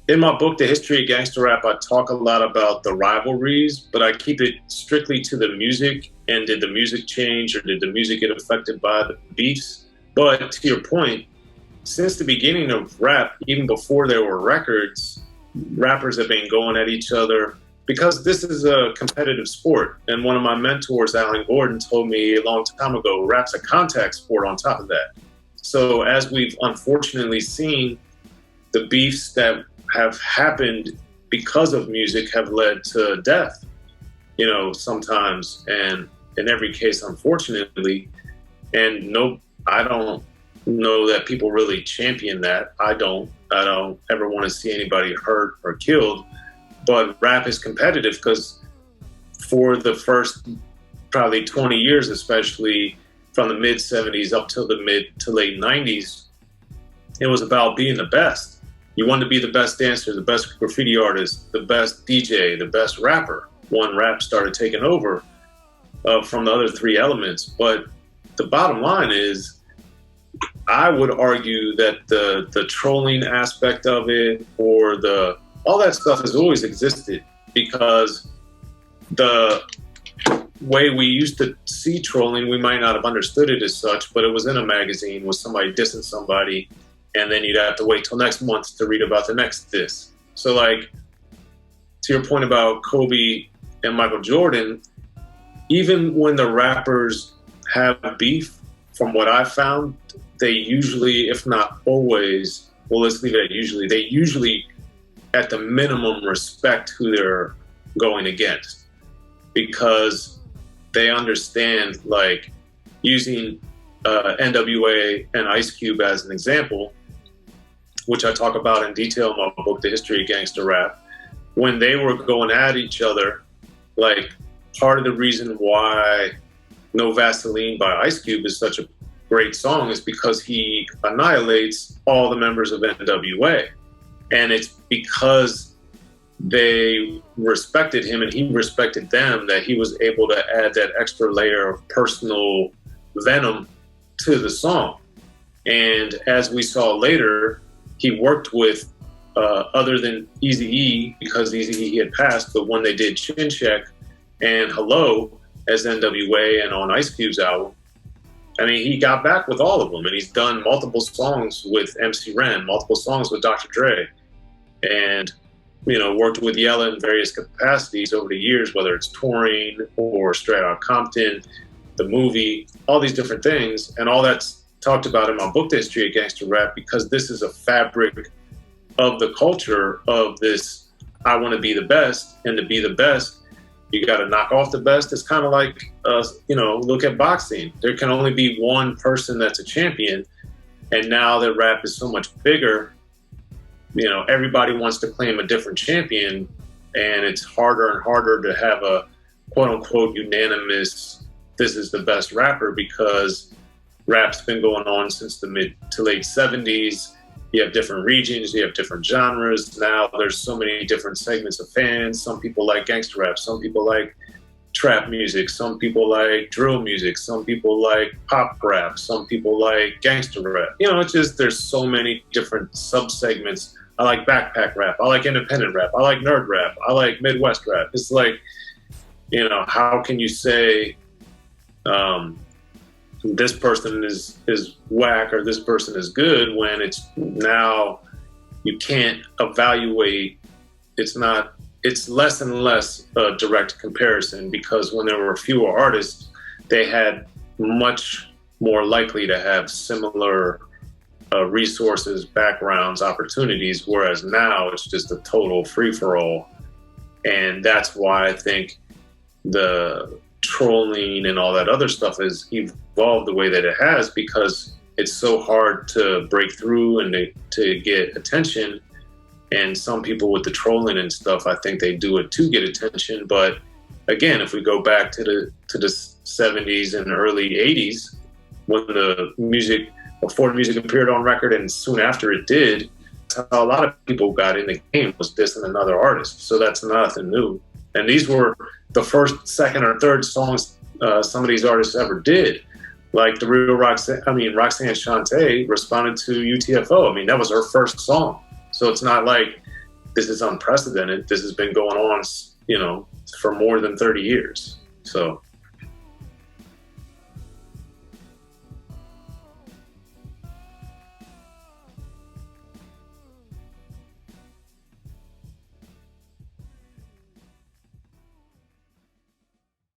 In my book, The History of Gangster Rap, I talk a lot about the rivalries, but I keep it strictly to the music. And did the music change, or did the music get affected by the beefs? But to your point, since the beginning of rap, even before there were records, rappers have been going at each other because this is a competitive sport. And one of my mentors, Alan Gordon, told me a long time ago, rap's a contact sport on top of that. So as we've unfortunately seen, the beefs that have happened because of music have led to death, you know, sometimes, and in every case, unfortunately. And no, I don't know that people really champion that. I don't ever want to see anybody hurt or killed. But rap is competitive because for the first probably 20 years, especially from the mid 70s up till the mid to late 90s, it was about being the best. You wanted to be the best dancer, the best graffiti artist, the best DJ, the best rapper. One rap started taking over from the other three elements. But the bottom line is, I would argue that the trolling aspect of it, or all that stuff has always existed, because the way we used to see trolling, we might not have understood it as such, but it was in a magazine with somebody dissing somebody, and then you'd have to wait till next month to read about the next diss. So like, to your point about Kobe and Michael Jordan, even when the rappers have beef, from what I've found, they usually, if not always, well, let's leave it at usually, they usually at the minimum respect who they're going against, because they understand, like using N.W.A. and Ice Cube as an example, which I talk about in detail in my book, The History of Gangster Rap, when they were going at each other, like part of the reason why No Vaseline by Ice Cube is such a great song is because he annihilates all the members of N.W.A. And it's because they respected him and he respected them that he was able to add that extra layer of personal venom to the song. And as we saw later, he worked with other than Eazy-E, because Eazy-E had passed, but when they did Chin Check and Hello as N.W.A. and on Ice Cube's album, I mean, he got back with all of them, and he's done multiple songs with MC Ren, multiple songs with Dr. Dre, and, you know, worked with Yella in various capacities over the years, whether it's touring or Straight Outta Compton, the movie, all these different things. And all that's talked about in my book, The History of Gangster Rap, because this is a fabric of the culture of this, I want to be the best, and to be the best, you got to knock off the best. It's kind of like, you know, look at boxing. There can only be one person that's a champion. And now that rap is so much bigger, you know, everybody wants to claim a different champion. And it's harder and harder to have a quote unquote unanimous, this is the best rapper, because rap's been going on since the mid to late 70s. You have different regions, you have different genres. Now there's so many different segments of fans. Some people like gangster rap, some people like trap music, some people like drill music, some people like pop rap, some people like gangster rap. You know, it's just, there's so many different subsegments. I like backpack rap, I like independent rap, I like nerd rap, I like Midwest rap. It's like, you know, how can you say this person is whack or this person is good when it's now you can't evaluate. It's less and less a direct comparison, because when there were fewer artists, they had much more likely to have similar resources, backgrounds, opportunities, whereas now it's just a total free-for-all. And that's why I think the trolling and all that other stuff has evolved the way that it has, because it's so hard to break through and to get attention. And some people with the trolling and stuff, I think they do it to get attention. But again, if we go back to the 70s and early 80s, when the music, before music appeared on record and soon after it did, a lot of people got in the game was dissing another artist. So that's nothing new. And these were the first, second, or third songs some of these artists ever did. Like the real Roxanne Shante responded to UTFO. I mean, that was her first song. So it's not like this is unprecedented. This has been going on, you know, for more than 30 years. So